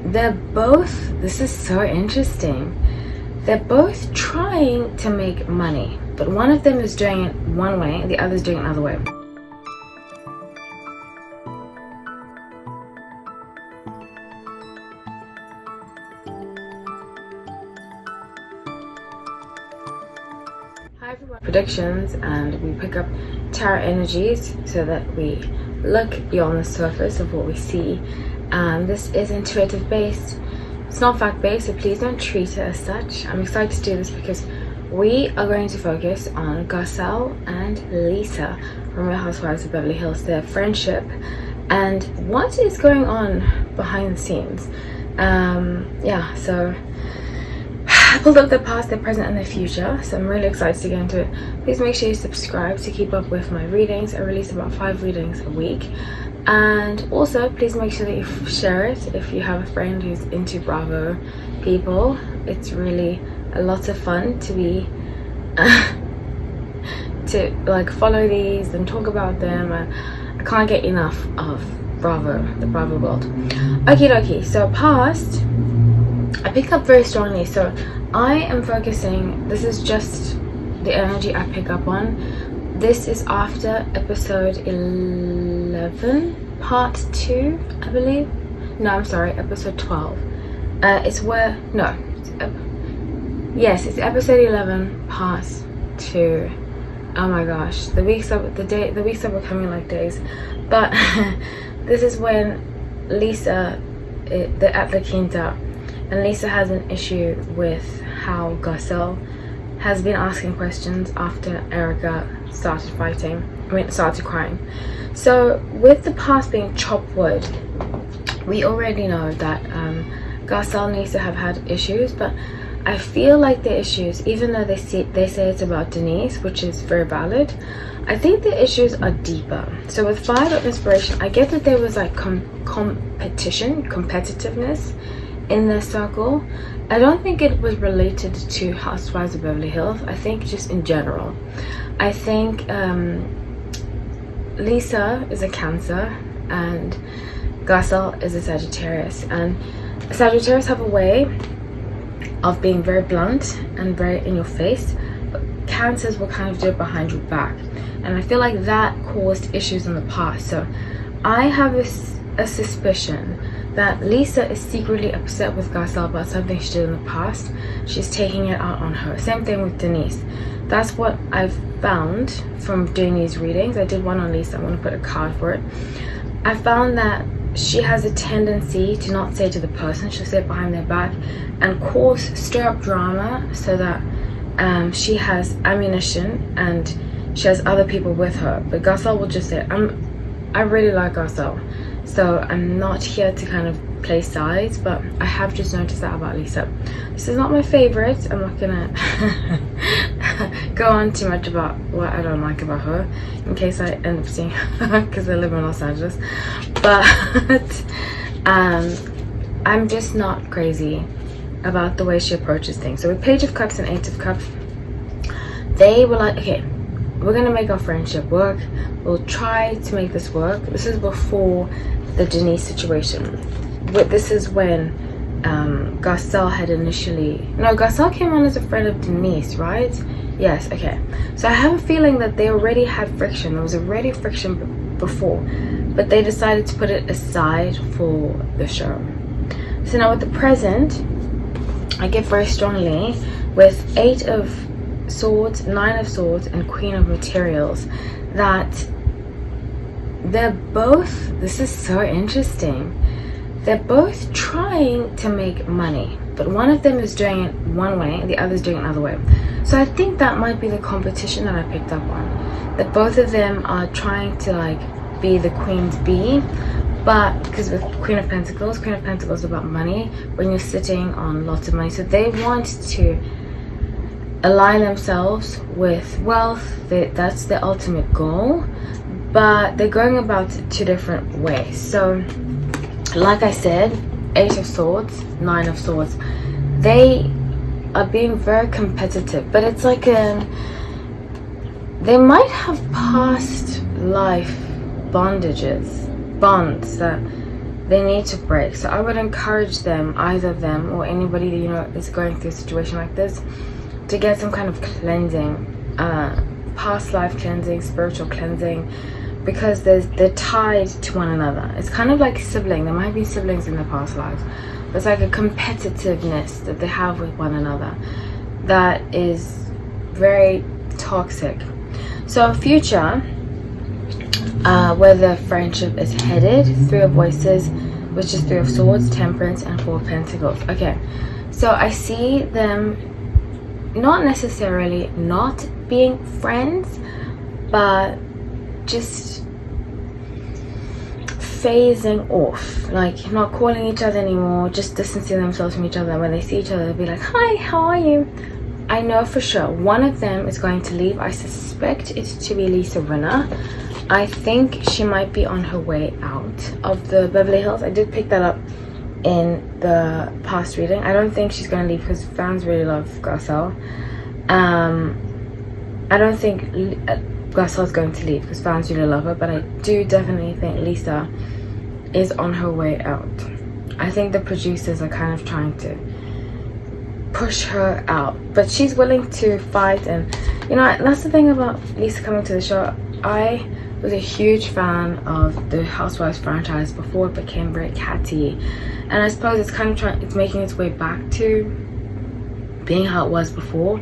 they're both, this is so interesting, they're both trying to make money, but one of them is doing it one way and the other is doing it another way. Hi everyone, predictions, and we pick up tarot energies so that we look beyond the surface of what we see. This is intuitive based, it's not fact based, so please don't treat it as such. I'm excited to do this because we are going to focus on Garcelle and Lisa from Real Housewives of Beverly Hills, their friendship and what is going on behind the scenes. So I pulled up their past, their present and their future, so I'm really excited to get into it. Please make sure you subscribe to keep up with my readings. I release about 5 readings a week, and also please make sure that you share it if you have a friend who's into Bravo people. It's really a lot of fun to be to like follow these and talk about them. I can't get enough of Bravo, the Bravo world. Okie dokie, so past I pick up very strongly, so I am focusing, this is just the energy I pick up on. This is after episode 11, part 2, I believe. No, I'm sorry, episode 12. It's where, no, yes, it's episode 11, part 2. Oh my gosh, the weeks that were coming like days. But this is when Lisa, they're at the Quinta, and Lisa has an issue with how Garcelle has been asking questions after Erica started crying. So with the past being chopped wood, we already know that Garcelle and Lisa have had issues, but I feel like the issues, even though they say it's about Denise, which is very valid, I think the issues are deeper. So with 5 of inspiration, I get that there was like competitiveness in their circle. I don't think it was related to Housewives of Beverly Hills. I think just in general. I think Lisa is a Cancer and Garcelle is a Sagittarius, and Sagittarius have a way of being very blunt and very in your face, but Cancers will kind of do it behind your back, and I feel like that caused issues in the past. So I have a suspicion that Lisa is secretly upset with Garcelle about something she did in the past. She's taking it out on her. Same thing with Denise. That's what I've found from doing these readings. I did one on Lisa. I'm going to put a card for it. I found that she has a tendency to not say to the person, she'll say it behind their back and stir up drama so that she has ammunition and she has other people with her. But Garcelle will just say, I really like Garcelle, so I'm not here to kind of play sides, but I have just noticed that about Lisa. This is not my favorite. I'm not gonna go on too much about what I don't like about her in case I end up seeing her because I live in Los Angeles, but I'm just not crazy about the way she approaches things. So with Page of Cups and 8 of Cups, they were like, okay, we're gonna make our friendship work, we'll try to make this work. This is before the Denise situation. This is when Garcelle had Garcelle came on as a friend of Denise, right? Yes, okay. So I have a feeling that they already had friction. There was already friction before, but they decided to put it aside for the show. So now with the present, I get very strongly with 8 of Swords, 9 of Swords and Queen of Materials that they're both, this is so interesting, they're both trying to make money, but one of them is doing it one way and the other is doing it another way. So I think that might be the competition that I picked up on, that both of them are trying to like be the queen's bee, but because with Queen of Pentacles is about money when you're sitting on lots of money, so they want to align themselves with wealth. That's their ultimate goal, but they're going about it 2 different ways. So like I said, 8 of Swords, 9 of Swords, they are being very competitive, but it's like they might have past life bonds that they need to break. So I would encourage them, either of them or anybody that you know is going through a situation like this, to get some kind of cleansing, past life cleansing, spiritual cleansing, because they're tied to one another. It's kind of like sibling. There might be siblings in their past lives, but it's like a competitiveness that they have with one another that is very toxic. So future, where the friendship is headed, Three of Voices, which is Three of Swords, Temperance, and Four of Pentacles. Okay, so I see them not necessarily not being friends, but just phasing off, like not calling each other anymore, just distancing themselves from each other. When they see each other, they'll be like, hi, how are you? I know for sure one of them is going to leave. I suspect it to be Lisa Rinna. I think she might be on her way out of the Beverly Hills. I did pick that up in the past reading. I don't think she's going to leave because fans really love Garcelle. I don't think Garcelle's going to leave because fans really love her, but I do definitely think Lisa is on her way out. I think the producers are kind of trying to push her out, but she's willing to fight. And you know, that's the thing about Lisa coming to the show. I was a huge fan of the Housewives franchise before it became very catty, and I suppose it's kind of it's making its way back to being how it was before.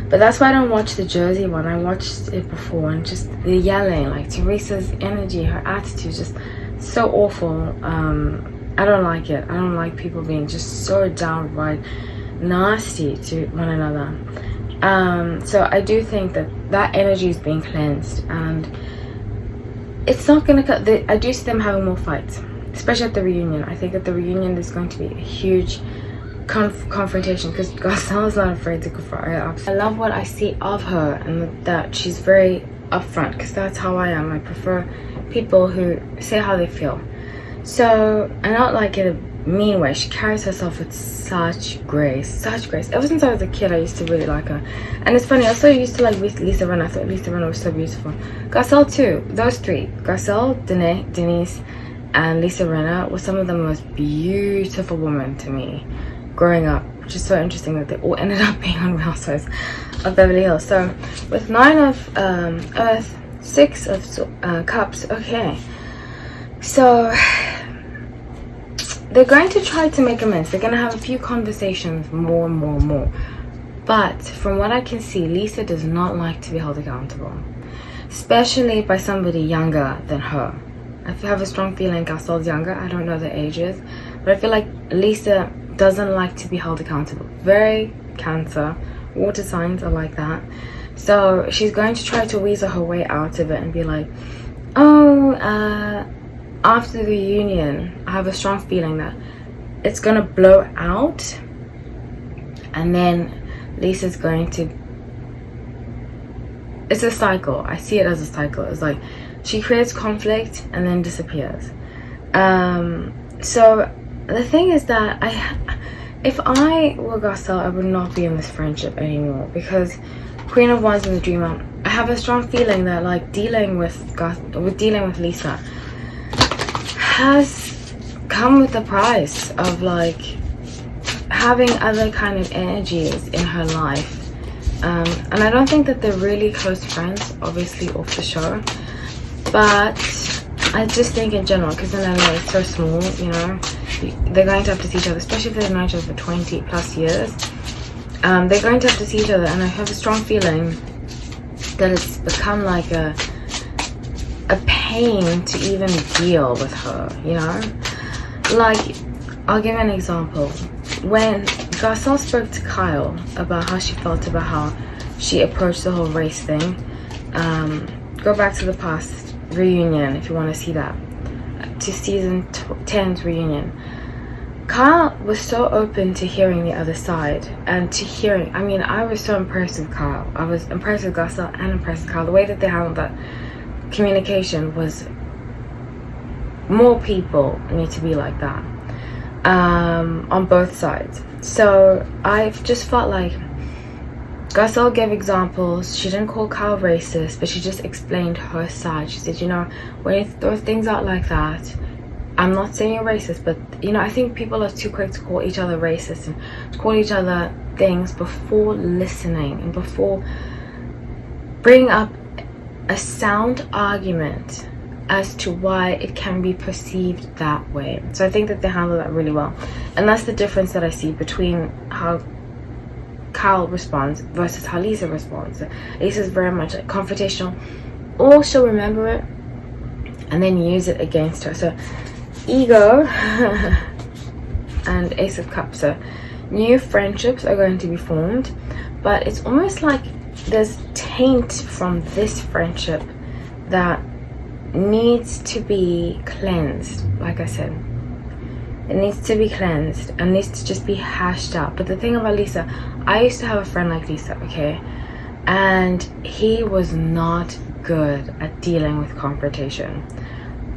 But that's why I don't watch the Jersey one. I watched it before, and just the yelling, like Teresa's energy, her attitude, just so awful. I don't like it. I don't like people being just so downright nasty to one another. So I do think that energy is being cleansed, and it's not gonna cut. I do see them having more fights, especially at the reunion. I think at the reunion there's going to be a huge confrontation, because Garcelle is not afraid to go for it. I love what I see of her, and that she's very upfront, because that's how I am. I prefer people who say how they feel. So, and not like in a mean way. She carries herself with such grace. Ever since I was a kid, I used to really like her. And it's funny, I also used to like Lisa Rinna. I thought Lisa Rinna was so beautiful. Garcelle too. Those three, Garcelle, Denise, and Lisa Rinna, were some of the most beautiful women to me growing up, which is so interesting that they all ended up being on Real Housewives of Beverly Hills. So with 9 of Earth, 6 of Cups, okay, so they're going to try to make amends. They're going to have a few conversations, more. But from what I can see, Lisa does not like to be held accountable, especially by somebody younger than her. I have a strong feeling Garcelle's younger. I don't know their ages, but I feel like Lisa doesn't like to be held accountable. Very Cancer, water signs are like that. So she's going to try to weasel her way out of it and be like, oh, after the reunion, I have a strong feeling that it's gonna blow out, and then Lisa's going to, it's a cycle. I see it as a cycle. It's like she creates conflict and then disappears. So the thing is that if I were Garcelle, I would not be in this friendship anymore, because Queen of Wands and the Dreamer, I have a strong feeling that like dealing with Lisa has come with the price of like having other kind of energies in her life, and I don't think that they're really close friends, obviously off the show, but I just think in general, because in LA it's so small, you know, they're going to have to see each other, especially if they've known each other for 20 plus years. They're going to have to see each other, and I have a strong feeling that it's become like a pain to even deal with her, you know. Like, I'll give you an example. When Garcelle spoke to Kyle about how she felt about how she approached the whole race thing, go back to the past reunion if you want to see that, to season 10's reunion. Kyle was so open to hearing the other side, and to hearing, I mean, I was so impressed with Kyle. I was impressed with Garcelle and impressed with Kyle. The way that they handled that communication was, more people need to be like that, on both sides. So I've just felt like Garcelle gave examples. She didn't call Kyle racist, but she just explained her side. She said, you know, when you throw things out like that, I'm not saying you're racist, but you know, I think people are too quick to call each other racist and to call each other things before listening and before bringing up a sound argument as to why it can be perceived that way. So I think that they handle that really well, and that's the difference that I see between how Cal responds versus how Lisa responds. Lisa's very much like confrontational, or she'll remember it and then use it against her. So ego and Ace of Cups. So new friendships are going to be formed, but it's almost like there's taint from this friendship that needs to be cleansed. Like I said, it needs to be cleansed and needs to just be hashed out. But the thing about Lisa, I used to have a friend like Lisa, okay, and he was not good at dealing with confrontation.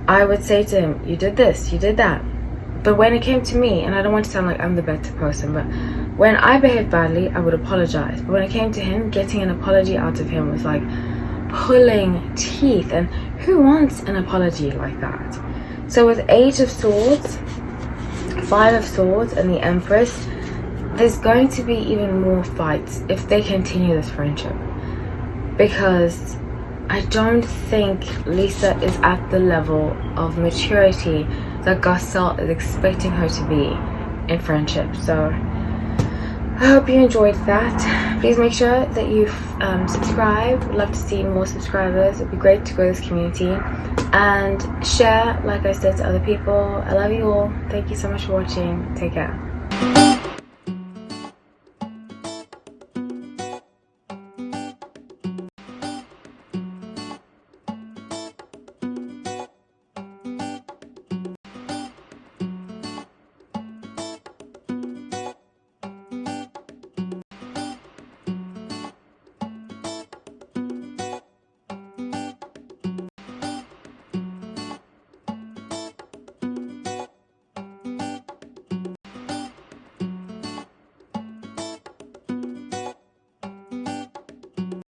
I would say to him, you did this, you did that. But when it came to me, and I don't want to sound like I'm the better person, but when I behaved badly, I would apologize. But when it came to him, getting an apology out of him was like pulling teeth. And who wants an apology like that? So with Age of Swords, Five of Swords, and the Empress, there's going to be even more fights if they continue this friendship. Because I don't think Lisa is at the level of maturity that Garcelle is expecting her to be in friendship. So I hope you enjoyed that. Please make sure that you subscribe. I'd love to see more subscribers. It'd be great to grow this community. And share, like I said, to other people. I love you all. Thank you so much for watching. Take care.